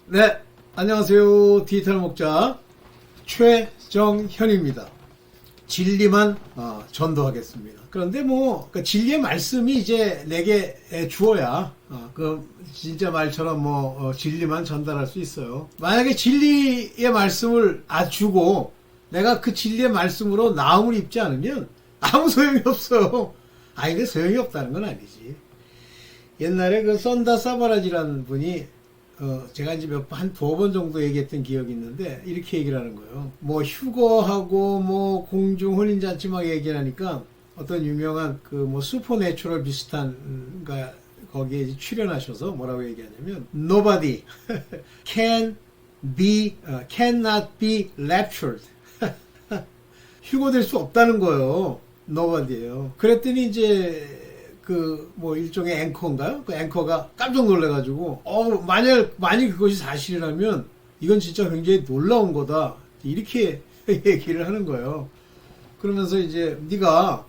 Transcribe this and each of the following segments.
네, 안녕하세요. 디지털 목자 최정현입니다. 진리만 전도하겠습니다. 그런데 그러니까 진리의 말씀이 이제 내게 주어야 그 진짜 말처럼 진리만 전달할 수 있어요. 만약에 진리의 말씀을 주고 내가 그 진리의 말씀으로 나음을 입지 않으면 아무 소용이 없어요. 근데 소용이 없다는 건 아니지. 옛날에 그 썬다 사바라지라는 분이 제가 이제 한 두어 번 정도 얘기했던 기억이 있는데, 이렇게 얘기를 하는 거예요. 휴거하고 공중 혼인잔치 막 얘기를 하니까, 어떤 유명한 슈퍼내추럴 비슷한, 거기에 이제 출연하셔서 뭐라고 얘기하냐면, Nobody cannot be raptured. 휴거될 수 없다는 거예요. Nobody예요. 그랬더니 이제, 일종의 앵커인가요? 그 앵커가 깜짝 놀래가지고, 만일 그것이 사실이라면, 이건 진짜 굉장히 놀라운 거다. 이렇게 얘기를 하는 거예요. 그러면서 이제, 네가,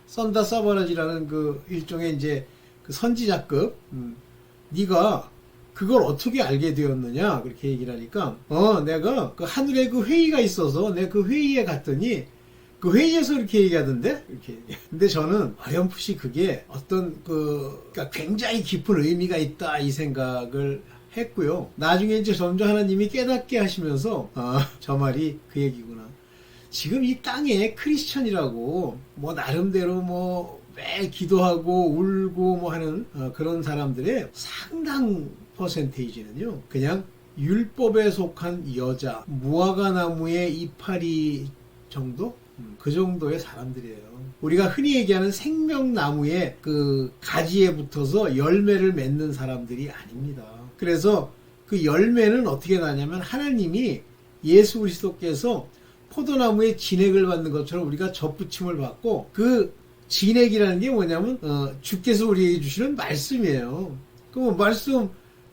썬다 사바라지라는 일종의 이제, 선지자급, 네가 그걸 어떻게 알게 되었느냐? 그렇게 얘기를 하니까, 내가 하늘에 회의가 있어서, 내가 그 회의에 갔더니, 그 회의에서 이렇게 얘기하던데? 이렇게. 근데 저는 어렴풋이 그게 어떤 그러니까 굉장히 깊은 의미가 있다, 이 생각을 했고요. 나중에 이제 점점 하나님이 깨닫게 하시면서, 저 말이 그 얘기구나. 지금 이 땅에 크리스천이라고, 나름대로 매일 기도하고 울고 하는 그런 사람들의 상당 퍼센테이지는요, 그냥 율법에 속한 여자, 무화과 나무의 이파리 정도? 그 정도의 사람들이에요. 우리가 흔히 얘기하는 생명나무의 가지에 붙어서 열매를 맺는 사람들이 아닙니다. 그래서 그 열매는 어떻게 나냐면, 하나님이 예수 그리스도께서 포도나무의 진액을 받는 것처럼 우리가 접붙임을 받고, 그 진액이라는 게 뭐냐면 주께서 우리에게 주시는 말씀이에요. 말씀,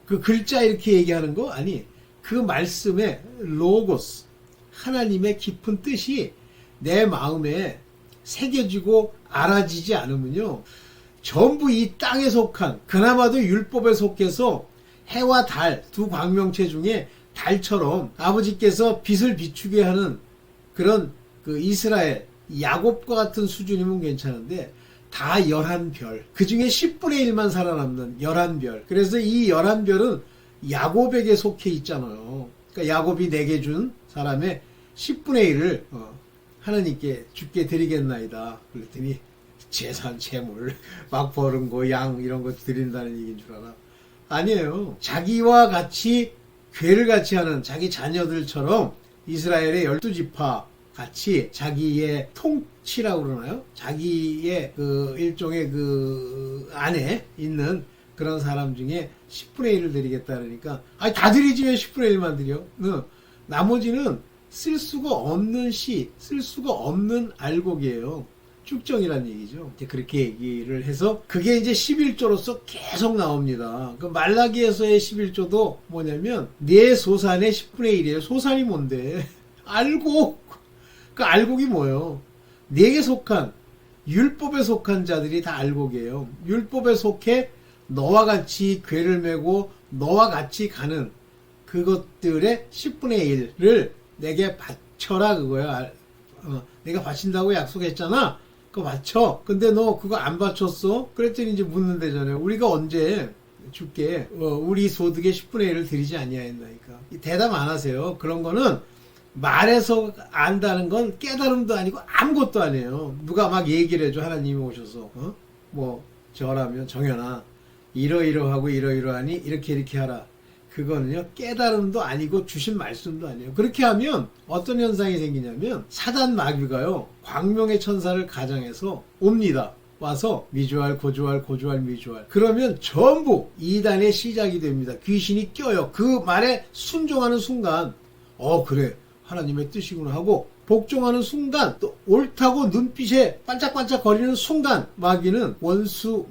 그 글자 이렇게 얘기하는 거 아니, 그 말씀의 로고스, 하나님의 깊은 뜻이 내 마음에 새겨지고 알아지지 않으면요, 전부 이 땅에 속한, 그나마도 율법에 속해서 해와 달, 두 광명체 중에 달처럼 아버지께서 빛을 비추게 하는 그런 이스라엘, 야곱과 같은 수준이면 괜찮은데, 다 11별, 그 중에 10분의 1만 살아남는 11별. 그래서 이 11별은 야곱에게 속해 있잖아요. 그러니까 야곱이 내게 준 사람의 10분의 1을 하나님께 주께 드리겠나이다. 그랬더니 재산, 재물, 막 버는 거, 양 이런 거 드린다는 얘기인 줄 알아. 아니에요. 자기와 같이 괴를 같이 하는 자기 자녀들처럼 이스라엘의 12지파 같이 자기의 통치라고 그러나요? 자기의 일종의 안에 있는 그런 사람 중에 10분의 1을 드리겠다 그러니까, 다 드리지 왜 10분의 1만 드려? 나머지는 쓸 수가 없는 쓸 수가 없는 알곡이에요. 축정이란 얘기죠. 이제 그렇게 얘기를 해서 그게 이제 11조로서 계속 나옵니다. 말라기에서의 11조도 뭐냐면, 내 소산의 10분의 1이에요. 소산이 뭔데? 알곡. 그 알곡이 뭐예요? 내게 속한, 율법에 속한 자들이 다 알곡이에요. 율법에 속해 너와 같이 궤를 메고 너와 같이 가는 그것들의 10분의 1을 내게 바쳐라, 그거야. 내가 바친다고 약속했잖아. 그거 바쳐. 근데 너 그거 안 바쳤어? 그랬더니 이제 묻는다잖아요. 우리가 언제 줄게 우리 소득의 10분의 1을 드리지 아니하였나니까. 대답 안 하세요. 그런 거는 말해서 안다는 건 깨달음도 아니고 아무것도 아니에요. 누가 막 얘기를 해줘. 하나님이 오셔서 저라면 정현아, 이러이러하고 이러이러하니 이렇게 하라. 그거는요, 깨달음도 아니고 주신 말씀도 아니에요. 그렇게 하면 어떤 현상이 생기냐면, 사단 마귀가요, 광명의 천사를 가장해서 옵니다. 와서 미주알, 고주알, 고주알, 미주알. 그러면 전부 이단의 시작이 됩니다. 귀신이 껴요. 그 말에 순종하는 순간, 그래, 하나님의 뜻이구나 하고 복종하는 순간, 또 옳다고 눈빛에 반짝반짝 거리는 순간, 마귀는 원수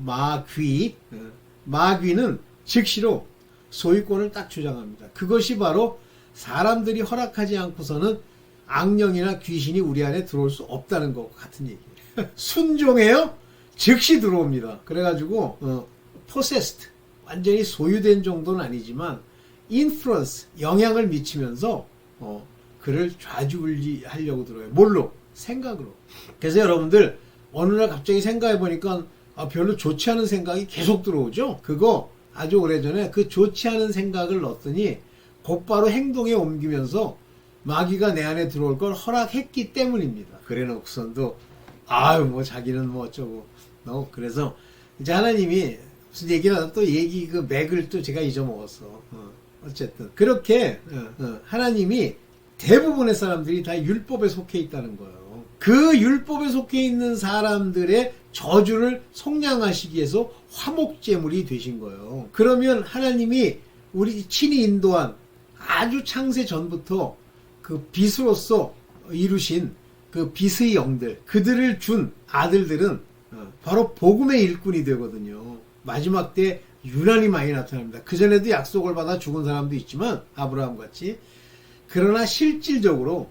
마귀는 즉시로 소유권을 딱 주장합니다. 그것이 바로 사람들이 허락하지 않고서는 악령이나 귀신이 우리 안에 들어올 수 없다는 것 같은 얘기예요. 순종해요? 즉시 들어옵니다. 그래가지고 possessed, 완전히 소유된 정도는 아니지만 인플루언스, 영향을 미치면서 그를 좌지우지하려고 들어요. 뭘로? 생각으로. 그래서 여러분들 어느 날 갑자기 생각해 보니까 별로 좋지 않은 생각이 계속 들어오죠. 그거 아주 오래전에 그 좋지 않은 생각을 넣었더니 곧바로 행동에 옮기면서 마귀가 내 안에 들어올 걸 허락했기 때문입니다. 그래 놓고선도 뭐 자기는 뭐 어쩌고. 그래서 이제 하나님이 무슨 얘기를 하다 또 얘기 그 맥을 또 제가 잊어먹었어. 어쨌든 그렇게 하나님이 대부분의 사람들이 다 율법에 속해 있다는 거예요. 그 율법에 속해 있는 사람들의 저주를 속량하시기 위해서 화목제물이 되신 거예요. 그러면 하나님이 우리 친히 인도한 아주 창세 전부터 그 빛으로서 이루신 그 빛의 영들, 그들을 준 아들들은 바로 복음의 일꾼이 되거든요. 마지막 때 유난히 많이 나타납니다. 그전에도 약속을 받아 죽은 사람도 있지만 아브라함 같이. 그러나 실질적으로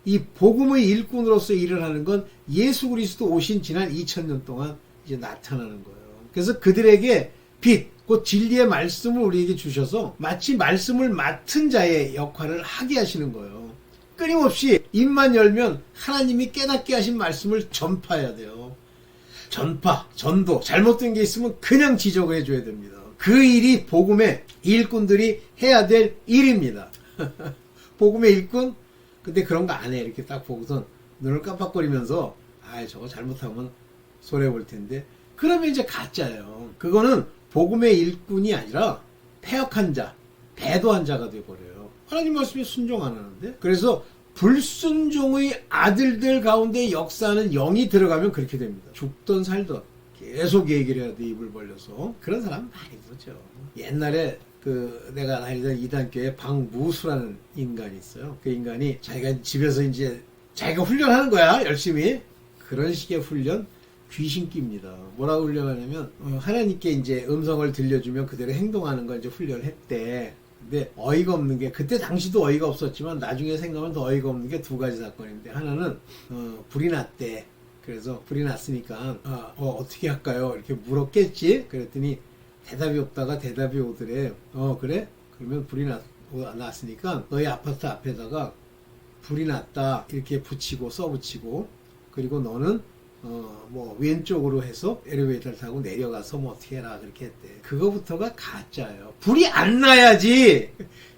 이 복음의 일꾼으로서 일을 하는 건 예수 그리스도 오신 지난 2000년 동안 이제 나타나는 거예요. 그래서 그들에게 빛, 곧 진리의 말씀을 우리에게 주셔서 마치 말씀을 맡은 자의 역할을 하게 하시는 거예요. 끊임없이 입만 열면 하나님이 깨닫게 하신 말씀을 전파해야 돼요. 전파, 전도, 잘못된 게 있으면 그냥 지적을 해줘야 됩니다. 그 일이 복음의 일꾼들이 해야 될 일입니다. 복음의 일꾼? 근데 그런 거 안 해. 이렇게 딱 보고선 눈을 깜빡거리면서 저거 잘못하면 손해볼 텐데. 그러면 이제 가짜예요. 그거는 복음의 일꾼이 아니라 패역한 자, 배도한 자가 되어버려요. 하나님 말씀에 순종 안 하는데. 그래서 불순종의 아들들 가운데 역사하는 영이 들어가면 그렇게 됩니다. 죽던 살던 계속 얘기를 해야 돼. 입을 벌려서. 그런 사람 많이 보죠. 옛날에 내가 다니던 이단교에 박무수라는 인간이 있어요. 그 인간이 자기가 집에서 이제 자기가 훈련하는 거야. 열심히. 그런 식의 훈련 귀신기입니다. 뭐라고 훈련하냐면 하나님께 이제 음성을 들려주면 그대로 행동하는 걸 이제 훈련을 했대. 근데 어이가 없는 게 그때 당시도 어이가 없었지만 나중에 생각하면 더 어이가 없는 게 두 가지 사건인데 하나는 불이 났대. 그래서 불이 났으니까 어떻게 할까요? 이렇게 물었겠지. 그랬더니 대답이 없다가 대답이 오더래. 그래? 그러면 불이 났으니까 너희 아파트 앞에다가 불이 났다 이렇게 써붙이고 그리고 너는 왼쪽으로 해서 엘리베이터를 타고 내려가서 어떻게 해라 그렇게 했대. 그거부터가 가짜예요. 불이 안 나야지.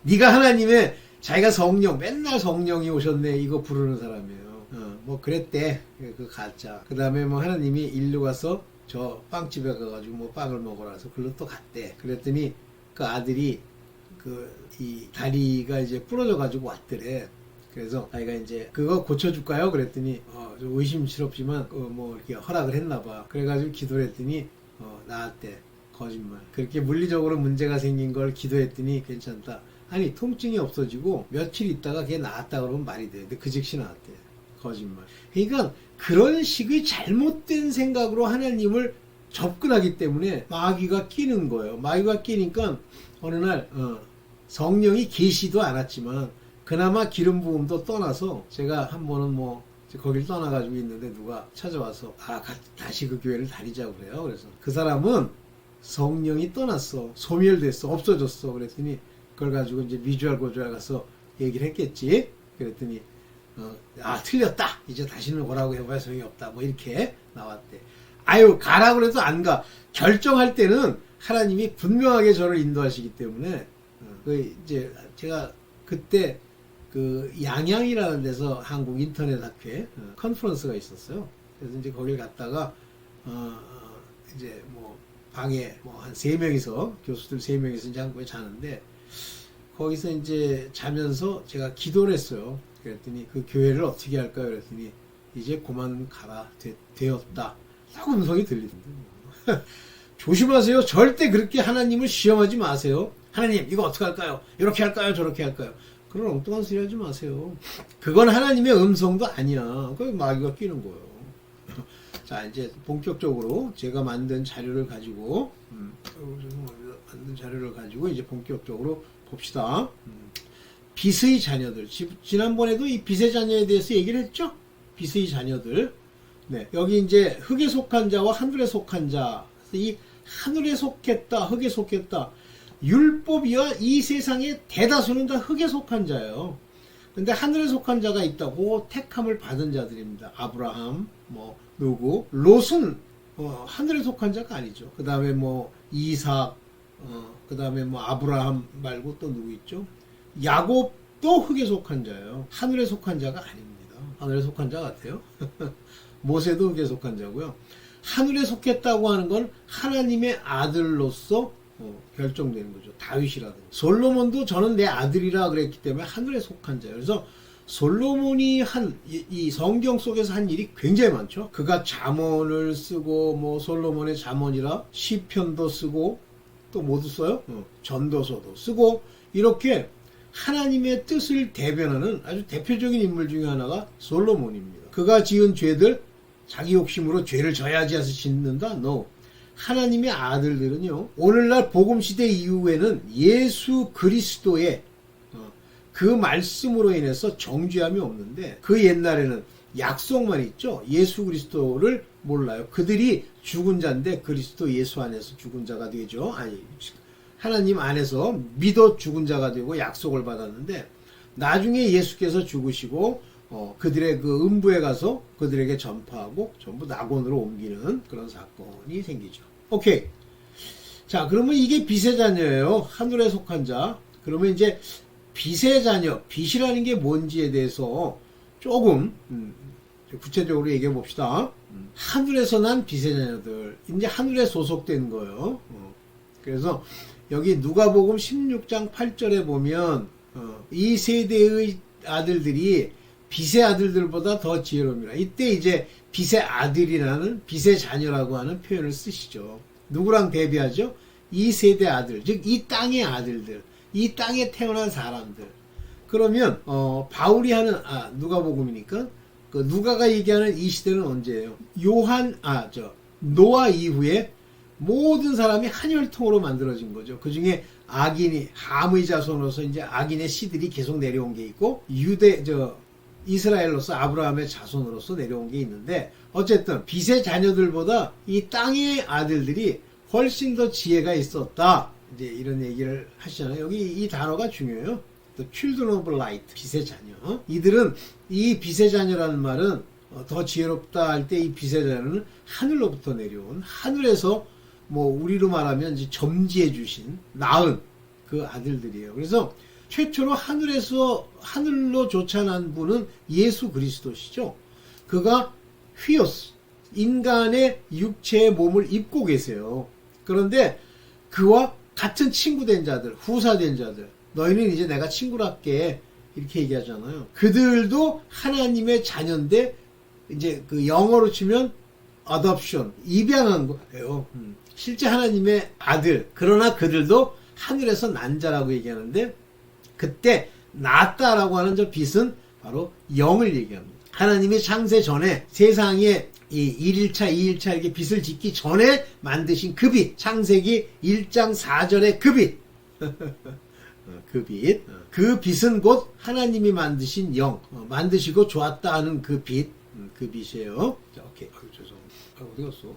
네가 하나님의 자기가 맨날 성령이 오셨네 이거 부르는 사람이에요. 그랬대. 그 가짜. 그 다음에 하나님이 일로 가서 저 빵집에 가가지고 빵을 먹으라 해서 글로 또 갔대. 그랬더니 그 아들이 이 다리가 이제 부러져가지고 왔더래. 그래서 자기가 이제 그거 고쳐줄까요? 그랬더니 좀 의심스럽지만 이렇게 허락을 했나봐. 그래가지고 기도를 했더니 나았대. 거짓말. 그렇게 물리적으로 문제가 생긴 걸 기도했더니 괜찮다. 아니 통증이 없어지고 며칠 있다가 그게 나았다 그러면 말이 돼. 근데 그 즉시 나았대. 거짓말. 그러니까 그런 식의 잘못된 생각으로 하나님을 접근하기 때문에 마귀가 끼는 거예요. 마귀가 끼니까 어느 날 성령이 계시도 않았지만 그나마 기름 부음도 떠나서 제가 한 번은 거길 떠나가지고 있는데 누가 찾아와서 다시 그 교회를 다니자고 그래요. 그래서 그 사람은 성령이 떠났어. 소멸됐어. 없어졌어. 그랬더니 그걸 가지고 이제 미주알 고주알 가서 얘기를 했겠지. 그랬더니 틀렸다. 이제 다시는 오라고 해봐야 소용이 없다. 이렇게 나왔대. 가라고 해도 안 가. 결정할 때는 하나님이 분명하게 저를 인도하시기 때문에 이제 제가 그때 양양이라는 데서 한국 인터넷 학회 컨퍼런스가 있었어요. 그래서 이제 거길 갔다가 이제 방에 한 3명이서 교수들 3명이서 이제 한국에 자는데 거기서 이제 자면서 제가 기도를 했어요. 그랬더니 그 교회를 어떻게 할까요? 그랬더니 이제 그만 가라 되었다. 라고 음성이 들리던데. 조심하세요. 절대 그렇게 하나님을 시험하지 마세요. 하나님 이거 어떻게 할까요? 이렇게 할까요? 저렇게 할까요? 그런 엉뚱한 소리 하지 마세요. 그건 하나님의 음성도 아니야. 그게 마귀가 끼는 거예요. 자 이제 본격적으로 제가 만든 자료를 가지고 이제 본격적으로 봅시다. 빛의 자녀들. 지난번에도 이 빛의 자녀에 대해서 얘기를 했죠? 빛의 자녀들. 네. 여기 이제 흙에 속한 자와 하늘에 속한 자. 이 하늘에 속했다, 흙에 속했다. 율법이야 이 세상의 대다수는 다 흙에 속한 자예요. 근데 하늘에 속한 자가 있다고 택함을 받은 자들입니다. 아브라함, 뭐 누구, 롯은 하늘에 속한 자가 아니죠. 그 다음에 뭐 이삭, 그 다음에 뭐 아브라함 말고 또 누구 있죠? 야곱도 흙에 속한 자예요. 하늘에 속한 자가 아닙니다. 하늘에 속한 자 같아요. 모세도 흙에 속한 자고요. 하늘에 속했다고 하는 건 하나님의 아들로서 결정되는 거죠. 다윗이라든지 솔로몬도 저는 내 아들이라 그랬기 때문에 하늘에 속한 자예요. 그래서 솔로몬이 한 이 성경 속에서 한 일이 굉장히 많죠. 그가 잠언을 쓰고 뭐 솔로몬의 잠언이라 시편도 쓰고 또 뭐도 써요? 전도서도 쓰고 이렇게 하나님의 뜻을 대변하는 아주 대표적인 인물 중에 하나가 솔로몬입니다. 그가 지은 죄들 자기 욕심으로 죄를 져야지 해서 짓는다? No. 하나님의 아들들은요, 오늘날 복음시대 이후에는 예수 그리스도의 그 말씀으로 인해서 정죄함이 없는데, 그 옛날에는 약속만 있죠. 예수 그리스도를 몰라요. 그들이 죽은 자인데 그리스도 예수 안에서 죽은 자가 되죠. 아니, 하나님 안에서 믿어 죽은 자가 되고 약속을 받았는데, 나중에 예수께서 죽으시고 그들의 그 음부에 가서 그들에게 전파하고 전부 낙원으로 옮기는 그런 사건이 생기죠. 오케이. 자, 그러면 이게 빛의 자녀예요. 하늘에 속한 자. 그러면 이제 빛의 자녀, 빛이라는 게 뭔지에 대해서 조금 구체적으로 얘기해 봅시다. 하늘에서 난 빛의 자녀들, 이제 하늘에 소속된 거예요. 그래서 여기 누가복음 16장 8절에 보면 이 세대의 아들들이 빛의 아들들보다 더 지혜로움이라. 이때 이제 빛의 아들이라는 빛의 자녀라고 하는 표현을 쓰시죠. 누구랑 대비하죠? 이 세대 아들, 즉 이 땅의 아들들, 이 땅에 태어난 사람들. 그러면 바울이 하는 누가복음이니까 그 누가가 얘기하는 이 시대는 언제예요? 노아 이후에 모든 사람이 한 혈통으로 만들어진 거죠. 그 중에 악인이 함의 자손으로서 이제 악인의 씨들이 계속 내려온 게 있고 이스라엘로서 아브라함의 자손으로서 내려온 게 있는데, 어쨌든 빛의 자녀들보다 이 땅의 아들들이 훨씬 더 지혜가 있었다. 이제 이런 얘기를 하시잖아요. 여기 이 단어가 중요해요. The children of light, 빛의 자녀. 이들은 이 빛의 자녀라는 말은 더 지혜롭다 할 때 이 빛의 자녀는 하늘로부터 내려온, 하늘에서 뭐 우리로 말하면 이제 점지해 주신 낳은 그 아들들이에요. 그래서 최초로 하늘로 쫓아난 분은 예수 그리스도시죠. 그가 휘오스, 인간의 육체의 몸을 입고 계세요. 그런데 그와 같은 친구된 자들, 후사된 자들, 너희는 이제 내가 친구랄게, 이렇게 얘기하잖아요. 그들도 하나님의 자녀인데, 이제 그 영어로 치면 adoption, 입양한 거예요. 실제 하나님의 아들, 그러나 그들도 하늘에서 난 자라고 얘기하는데, 그때 낳았다라고 하는 저 빛은 바로 영을 얘기합니다. 하나님이 창세 전에 세상에 이 1일차, 2일차 이렇게 빛을 짓기 전에 만드신 그 빛, 창세기 1장 4절의 그 빛. 그 빛. 그 빛은 곧 하나님이 만드신 영, 만드시고 좋았다 하는 그 빛, 그 빛이에요. 자, 오케이. 죄송합니다. 어디 갔어?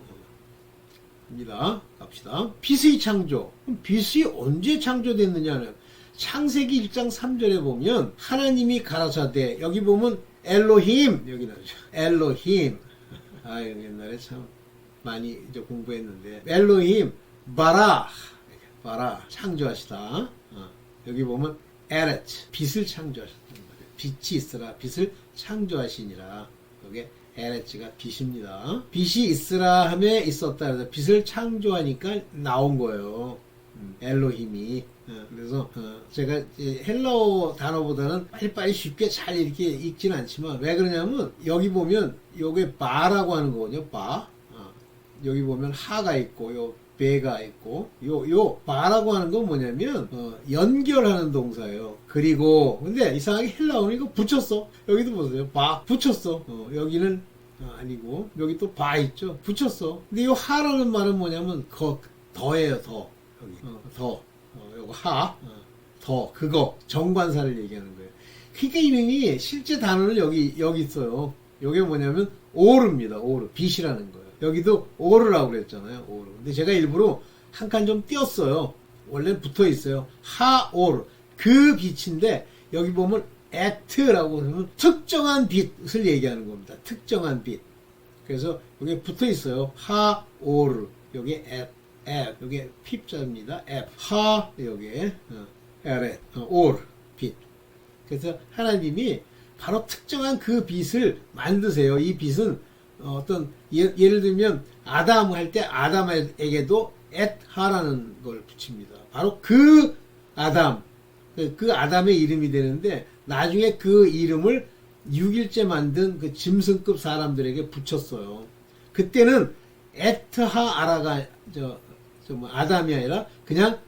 입니다. 갑시다. 빛의 창조. 빛이 언제 창조됐느냐는 창세기 1장 3절에 보면 하나님이 가라사대, 여기 보면 엘로힘, 여기 나오죠. 엘로힘. 옛날에 참 많이 이제 공부했는데, 엘로힘 바라 창조하시다. 여기 보면 에레츠, 빛을 창조하셨단 말이에요. 빛이 있으라, 빛을 창조하시니라. 여기 에레츠가 빛입니다. 빛이 있으라 함에 있었다. 그래서 빛을 창조하니까 나온 거예요. 엘로힘이. 그래서 제가 헬라어 단어보다는 빨리빨리 쉽게 잘 이렇게 읽지는 않지만, 왜 그러냐면 여기 보면 요게 바라고 하는 거거든요. 바. 여기 보면 하가 있고 요 배가 있고 요 바라고 하는 건 뭐냐면 연결하는 동사예요. 그리고 근데 이상하게 헬라어는 이거 붙였어. 여기도 보세요. 바 붙였어. 여기는 아니고 여기 또 바 있죠. 붙였어. 근데 요 하라는 말은 뭐냐면 더예요. 더. 여기 더. 요거 더 그거 정관사를 얘기하는 거예요. 그러니까 이름이 실제 단어는 여기 있어요. 요게 뭐냐면 오르입니다. 오르, 빛이라는 거예요. 여기도 오르라고 그랬잖아요. 오르. 근데 제가 일부러 한 칸 좀 띄었어요. 원래는 붙어 있어요. 하올 그 빛인데 여기 보면 at라고 하면 특정한 빛을 얘기하는 겁니다. 특정한 빛. 그래서 여기 붙어 있어요. 하올 여기 at 여기 핍자입니다. F 하 여기에 에렛 올 빛. 그래서 하나님이 바로 특정한 그 빛을 만드세요. 이 빛은 어떤 예를 들면 아담 할 때 아담에게도 엣하라는 걸 붙입니다. 바로 그 아담, 그 아담의 이름이 되는데 나중에 그 이름을 6일째 만든 그 짐승급 사람들에게 붙였어요. 그때는 엣하 아라가 아담이 아니라 그냥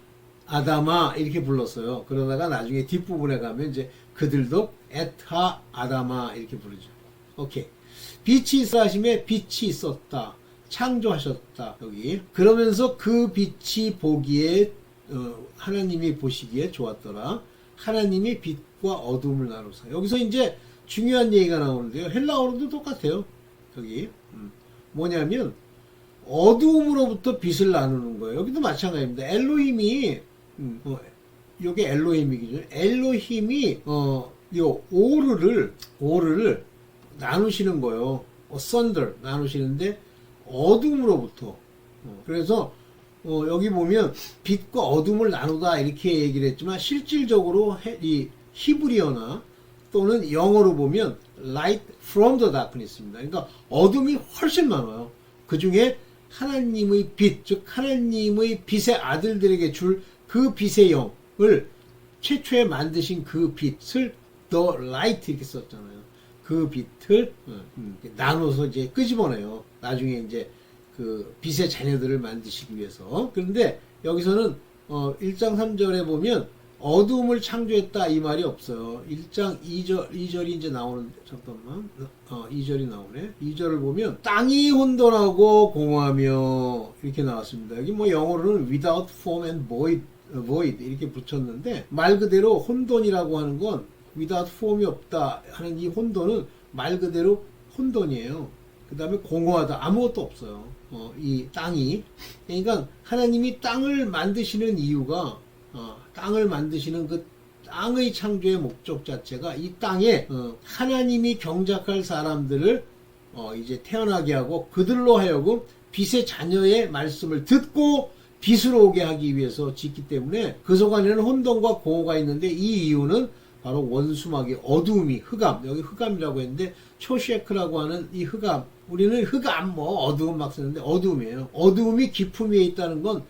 아담아 이렇게 불렀어요. 그러다가 나중에 뒷부분에 가면 이제 그들도 엣하 아담아 이렇게 부르죠. 오케이. 빛이 있어 하심에 빛이 있었다. 창조하셨다. 여기. 그러면서 그 빛이 보기에 하나님이 보시기에 좋았더라. 하나님이 빛과 어둠을 나누사. 여기서 이제 중요한 얘기가 나오는데요. 헬라어로도 똑같아요. 여기. 뭐냐면 어두움으로부터 빛을 나누는 거예요. 여기도 마찬가지입니다. 엘로힘이 요게 엘로힘이거든요. 엘로힘이 요 오르를 나누시는 거예요. 썬들 나누시는데 어둠으로부터. 그래서 여기 보면 빛과 어둠을 나누다 이렇게 얘기를 했지만 실질적으로 이 히브리어나 또는 영어로 보면 light from the darkness입니다. 그러니까 어둠이 훨씬 많아요. 그 중에 하나님의 빛, 즉 하나님의 빛의 아들들에게 줄 그 빛의 영을 최초에 만드신 그 빛을 the light 이렇게 썼잖아요. 그 빛을 나눠서 이제 끄집어내요. 나중에 이제 그 빛의 자녀들을 만드시기 위해서. 그런데 여기서는 1장 3절에 보면 어두움을 창조했다 이 말이 없어요. 1장 2절이 이제 나오는데 잠깐만 2절이 나오네. 2절을 보면 땅이 혼돈하고 공허하며 이렇게 나왔습니다. 여기 뭐 영어로는 without form and void 이렇게 붙였는데 말 그대로 혼돈이라고 하는 건 without form이 없다 하는 이 혼돈은 말 그대로 혼돈이에요. 그 다음에 공허하다 아무것도 없어요. 이 땅이. 그러니까 하나님이 땅을 만드시는 이유가 땅을 만드시는 그 땅의 창조의 목적 자체가 이 땅에 하나님이 경작할 사람들을 이제 태어나게 하고 그들로 하여금 빛의 자녀의 말씀을 듣고 빛으로 오게 하기 위해서 짓기 때문에 그 속 안에는 혼돈과 공허가 있는데 이 이유는 바로 원수막이 어두움이 흑암 여기 흑암이라고 했는데 초셰크라고 하는 이 흑암 우리는 흑암 뭐 어두움 막 쓰는데 어두움이에요. 어두움이 깊음 위에 있다는 건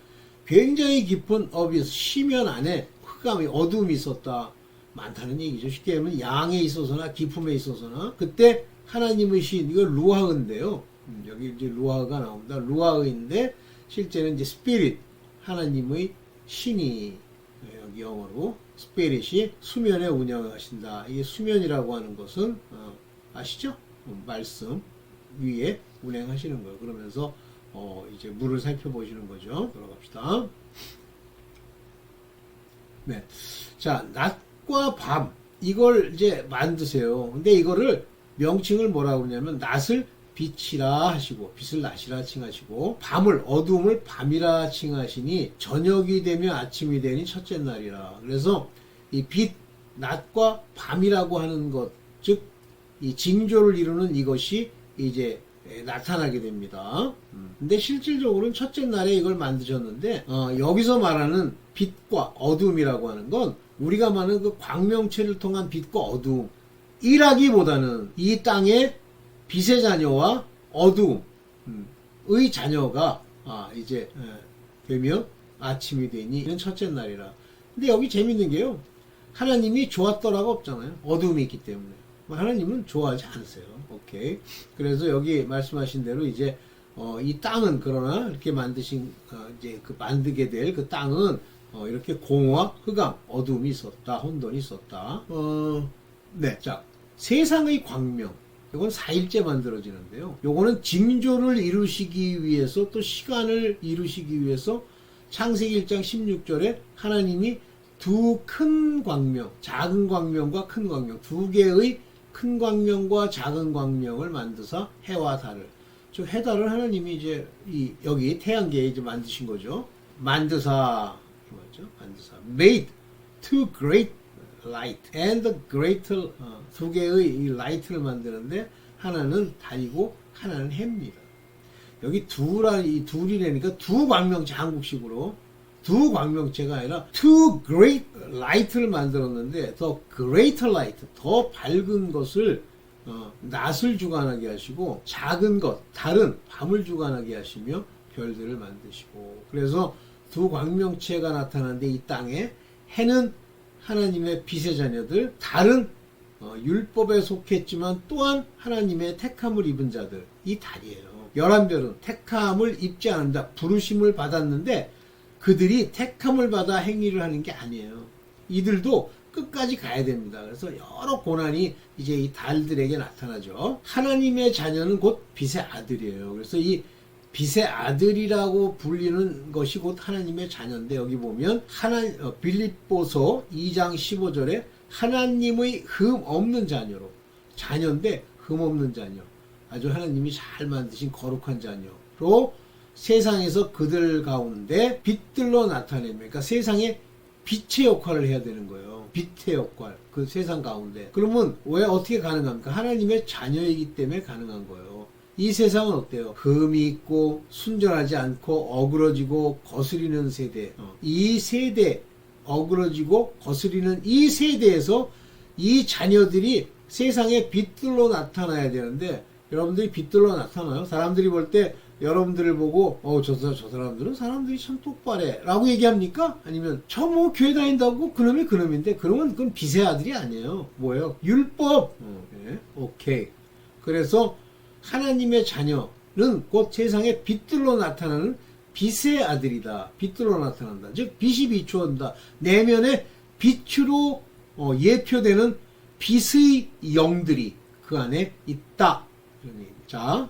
굉장히 깊은 어비스 심연 안에 흑암이 어두움이 있었다 많다는 얘기죠. 쉽게 하면 양에 있어서나 깊음에 있어서나 그때 하나님의 신 이거 루아흐인데요. 여기 이제 루아흐가 나옵니다. 루아흐인데 실제는 이제 스피릿 하나님의 신이 여기 영어로 스피릿이 수면에 운영하신다. 이게 수면이라고 하는 것은 아시죠? 말씀 위에 운행하시는 거예요. 그러면서 이제 물을 살펴보시는 거죠. 들어갑시다. 네. 자, 낮과 밤 이걸 이제 만드세요. 근데 이거를 명칭을 뭐라고 그러냐면 낮을 빛이라 하시고 빛을 낮이라 칭하시고 밤을 어두움을 밤이라 칭하시니 저녁이 되며 아침이 되니 첫째 날이라. 그래서 이 빛 낮과 밤이라고 하는 것 즉 이 징조를 이루는 이것이 이제 나타나게 됩니다. 근데 실질적으로는 첫째 날에 이걸 만드셨는데 여기서 말하는 빛과 어둠이라고 하는 건 우리가 말하는 그 광명체를 통한 빛과 어둠 이라기보다는 이 땅에 빛의 자녀와 어두움의 자녀가 이제 되며 아침이 되니 이는 첫째 날이라. 근데 여기 재밌는 게요. 하나님이 좋았더라가 없잖아요. 어두움이 있기 때문에. 하나님은 좋아하지 않으세요. 오케이. 그래서 여기 말씀하신 대로 이제 이 땅은 그러나 이렇게 만드신 이제 그 만들게 될 그 땅은 이렇게 공허와 흑암, 어두움이 있었다, 혼돈이 있었다. 네. 자, 세상의 광명. 이건 4일째 만들어지는데요. 요거는 징조를 이루시기 위해서 또 시간을 이루시기 위해서 창세기 1장 16절에 하나님이 두 큰 광명, 작은 광명과 큰 광명, 두 개의 큰 광명과 작은 광명을 만드사 해와 달을, 즉 해달을 하나님이 이제 여기 태양계에 이제 만드신 거죠. 만드사 맞죠? 반드사. made two great light and the greater 두 개의 이 light를 만드는데 하나는 달이고 하나는 해입니다. 여기 이 둘이라니까 두 광명체 한국식으로 두 광명체가 아니라 two great light를 만들었는데 the greater light 더 밝은 것을 낮을 주관하게 하시고 작은 것 달은 밤을 주관하게 하시며 별들을 만드시고 그래서 두 광명체가 나타나는데 이 땅에 해는 하나님의 빛의 자녀들 달은 율법에 속했지만 또한 하나님의 택함을 입은 자들 이 달이에요. 11별은 택함을 입지 않는다. 부르심을 받았는데 그들이 택함을 받아 행위를 하는 게 아니에요. 이들도 끝까지 가야 됩니다. 그래서 여러 고난이 이제 이 달들에게 나타나죠. 하나님의 자녀는 곧 빛의 아들이에요. 그래서 이 빛의 아들이라고 불리는 것이 곧 하나님의 자녀인데 여기 보면 빌립보서 2장 15절에 하나님의 흠 없는 자녀로 자녀인데 흠 없는 자녀 아주 하나님이 잘 만드신 거룩한 자녀로 세상에서 그들 가운데 빛들로 나타내며 그러니까 세상에 빛의 역할을 해야 되는 거예요. 빛의 역할 그 세상 가운데 그러면 왜 어떻게 가능합니까? 하나님의 자녀이기 때문에 가능한 거예요. 이 세상은 어때요? 흠이 있고 순전하지 않고 어그러지고 거스리는 세대 이 세대 어그러지고 거스리는 이 세대에서 이 자녀들이 세상에 빛들로 나타나야 되는데 여러분들이 빛들로 나타나요? 사람들이 볼 때 여러분들을 보고 저 사람들은 사람들이 참 똑바래 라고 얘기합니까? 아니면 저 뭐 교회 다닌다고 그놈이 그놈인데 그러면 그건 빛의 아들이 아니에요. 뭐예요? 율법. 네. 오케이. 그래서 하나님의 자녀는 곧 세상에 빛들로 나타나는 빛의 아들이다. 빛들로 나타난다. 즉 빛이 비추어온다. 내면에 빛으로 예표되는 빛의 영들이 그 안에 있다. 자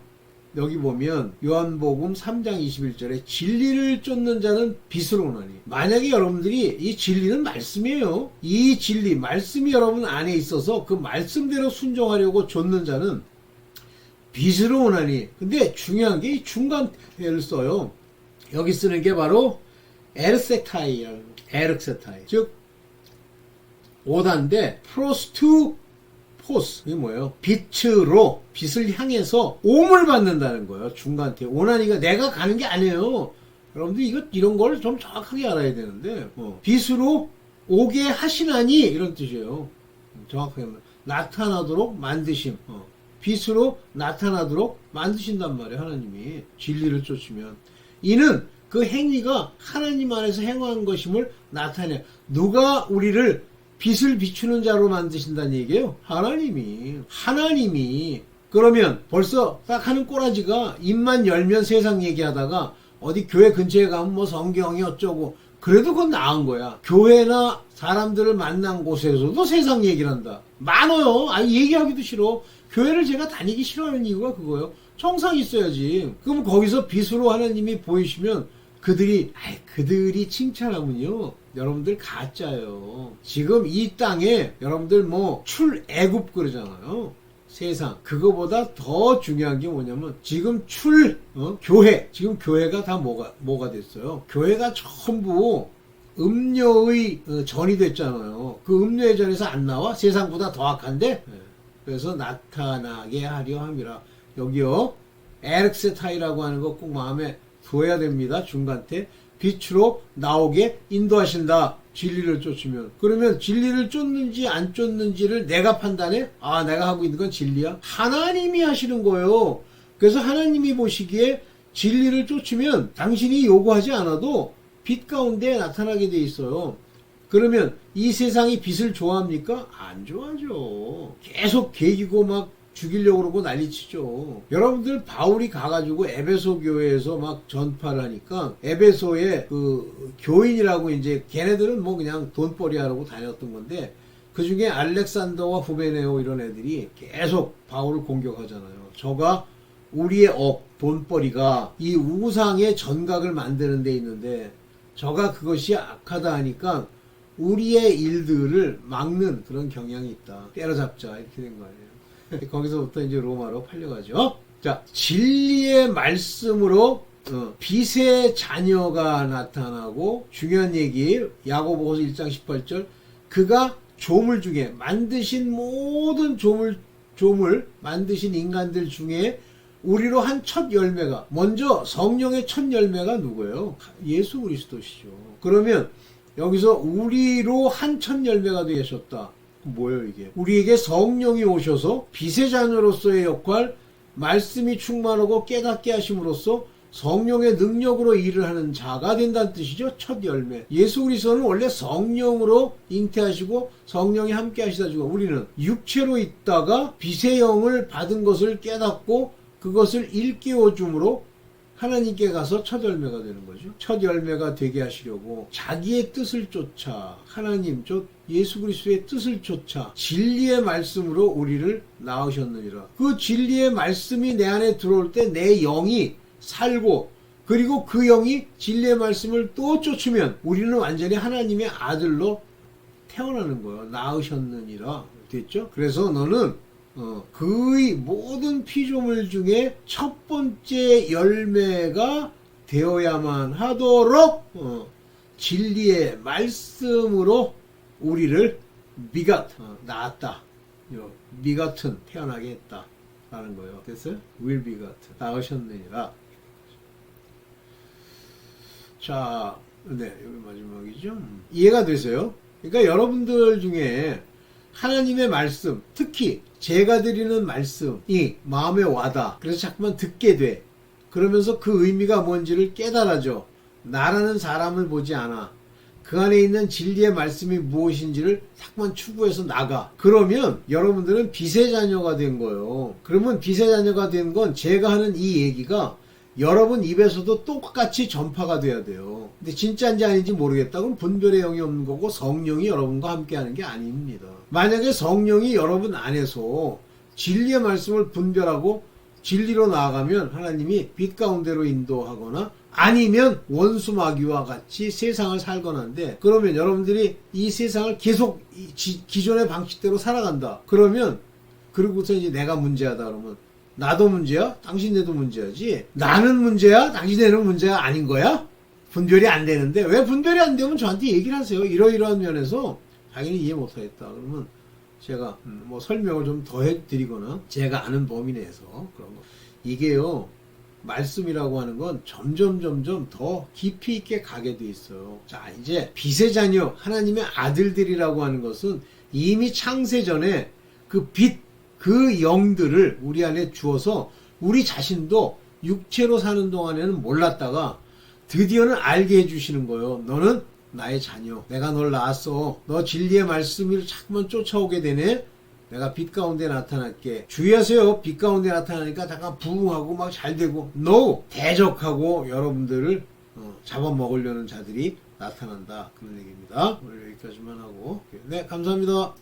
여기 보면 요한복음 3장 21절에 진리를 쫓는 자는 빛으로 오나니 만약에 여러분들이 이 진리는 말씀이에요. 이 진리 말씀이 여러분 안에 있어서 그 말씀대로 순종하려고 쫓는 자는 빛으로 오나니 근데 중요한 게 이 중간태를 써요. 여기 쓰는 게 바로 에르세타이라는 에르세타이 즉 오다인데 프로스 투 포스 이게 뭐예요? 빛으로 빛을 향해서 옴을 받는다는 거예요. 중간태 오나니가 내가 가는 게 아니에요. 여러분들 이런 걸 좀 정확하게 알아야 되는데 빛으로 오게 하시나니 이런 뜻이에요. 정확하게 나타나도록 만드심 빛으로 나타나도록 만드신단 말이에요. 하나님이 진리를 쫓으면 이는 그 행위가 하나님 안에서 행한 것임을 나타내 누가 우리를 빛을 비추는 자로 만드신다는 얘기예요. 하나님이 그러면 벌써 딱 하는 꼬라지가 입만 열면 세상 얘기하다가 어디 교회 근처에 가면 뭐 성경이 어쩌고 그래도 그건 나은 거야. 교회나 사람들을 만난 곳에서도 세상 얘기를 한다. 많아요. 아니 얘기하기도 싫어. 교회를 제가 다니기 싫어하는 이유가 그거예요. 정상 있어야지. 그럼 거기서 빛으로 하나님이 보이시면 그들이 칭찬하면요. 여러분들 가짜예요. 지금 이 땅에 여러분들 뭐 출애굽 그러잖아요. 세상 그거보다 더 중요한 게 뭐냐면 지금 교회 지금 교회가 다 뭐가 됐어요. 교회가 전부 음료의 전이 됐잖아요. 그 음료의 전에서 안 나와? 세상보다 더 악한데? 그래서 나타나게 하려 함이라. 여기요 에르세타이라고 하는 거 꼭 마음에 둬야 됩니다. 중간태 빛으로 나오게 인도하신다. 진리를 쫓으면. 그러면 진리를 쫓는지 안 쫓는지를 내가 판단해? 아 내가 하고 있는 건 진리야? 하나님이 하시는 거예요. 그래서 하나님이 보시기에 진리를 쫓으면 당신이 요구하지 않아도 빛 가운데 나타나게 돼 있어요. 그러면 이 세상이 빛을 좋아합니까? 안 좋아하죠. 계속 개기고 막 죽이려고 그러고 난리치죠. 여러분들 바울이 가가지고 에베소 교회에서 막 전파를 하니까 에베소의 그 교인이라고 이제 걔네들은 뭐 그냥 돈벌이 하려고 다녔던 건데 그 중에 알렉산더와 후베네오 이런 애들이 계속 바울을 공격하잖아요. 저가 우리의 돈벌이가 이 우상의 전각을 만드는 데 있는데 저가 그것이 악하다 하니까 우리의 일들을 막는 그런 경향이 있다. 때려잡자 이렇게 된 거 아니에요. 거기서부터 이제 로마로 팔려가죠. 자, 진리의 말씀으로 빛의 자녀가 나타나고 중요한 얘기 야고보서 1장 18절 그가 조물 중에 만드신 모든 조물 만드신 인간들 중에 우리로 한 첫 열매가 먼저 성령의 첫 열매가 누구예요? 예수 그리스도시죠. 그러면 여기서 우리로 한 첫 열매가 되셨다. 뭐예요 이게? 우리에게 성령이 오셔서 빛의 자녀로서의 역할 말씀이 충만하고 깨닫게 하심으로써 성령의 능력으로 일을 하는 자가 된다는 뜻이죠. 첫 열매. 예수 그리스도는 원래 성령으로 잉태하시고 성령이 함께 하시다 주고 우리는 육체로 있다가 빛의 영을 받은 것을 깨닫고 그것을 일깨워 줌으로 하나님께 가서 첫 열매가 되는 거죠. 첫 열매가 되게 하시려고 자기의 뜻을 쫓아 하나님 예수 그리스도의 뜻을 쫓아 진리의 말씀으로 우리를 낳으셨느니라. 그 진리의 말씀이 내 안에 들어올 때 내 영이 살고 그리고 그 영이 진리의 말씀을 또 쫓으면 우리는 완전히 하나님의 아들로 태어나는 거예요. 낳으셨느니라 됐죠? 그래서 너는 그의 모든 피조물 중에 첫 번째 열매가 되어야만 하도록 진리의 말씀으로 우리를 낳았다. 미가튼 태어나게 했다. 라는 거예요. 됐어요? will be 같은 낳으셨느니라. 자, 네, 여기 마지막이죠. 이해가 되세요? 그러니까 여러분들 중에 하나님의 말씀, 특히 제가 드리는 말씀이 마음에 와닿아. 그래서 자꾸만 듣게 돼. 그러면서 그 의미가 뭔지를 깨달아져. 나라는 사람을 보지 않아. 그 안에 있는 진리의 말씀이 무엇인지를 자꾸만 추구해서 나가. 그러면 여러분들은 빛의 자녀가 된 거예요. 그러면 빛의 자녀가 된 건 제가 하는 이 얘기가 여러분 입에서도 똑같이 전파가 돼야 돼요. 근데 진짜인지 아닌지 모르겠다. 그럼 분별의 영이 없는 거고 성령이 여러분과 함께 하는 게 아닙니다. 만약에 성령이 여러분 안에서 진리의 말씀을 분별하고 진리로 나아가면 하나님이 빛 가운데로 인도하거나 아니면 원수 마귀와 같이 세상을 살거나 한데 그러면 여러분들이 이 세상을 계속 기존의 방식대로 살아간다. 그러면 그러고서 이제 내가 문제하다 그러면 나도 문제야? 당신네도 문제야지. 나는 문제야? 당신네는 문제가 아닌 거야? 분별이 안 되는데 왜 분별이 안 되면 저한테 얘기를 하세요. 이러이러한 면에서 당연히 이해 못하겠다. 그러면 제가 뭐 설명을 좀 더 해드리거나 제가 아는 범위 내에서 그런 거. 이게요. 말씀이라고 하는 건 점점 더 깊이 있게 가게 돼 있어요. 자, 이제 빛의 자녀, 하나님의 아들들이라고 하는 것은 이미 창세 전에 그 빛, 그 영들을 우리 안에 주어서 우리 자신도 육체로 사는 동안에는 몰랐다가 드디어는 알게 해주시는 거예요. 너는 나의 자녀. 내가 널 낳았어. 너 진리의 말씀을 자꾸만 쫓아오게 되네. 내가 빛 가운데 나타날게. 주의하세요. 빛 가운데 나타나니까 잠깐 부흥하고 막 잘 되고 No! 대적하고 여러분들을 잡아먹으려는 자들이 나타난다. 그런 얘기입니다. 오늘 여기까지만 하고 네, 감사합니다.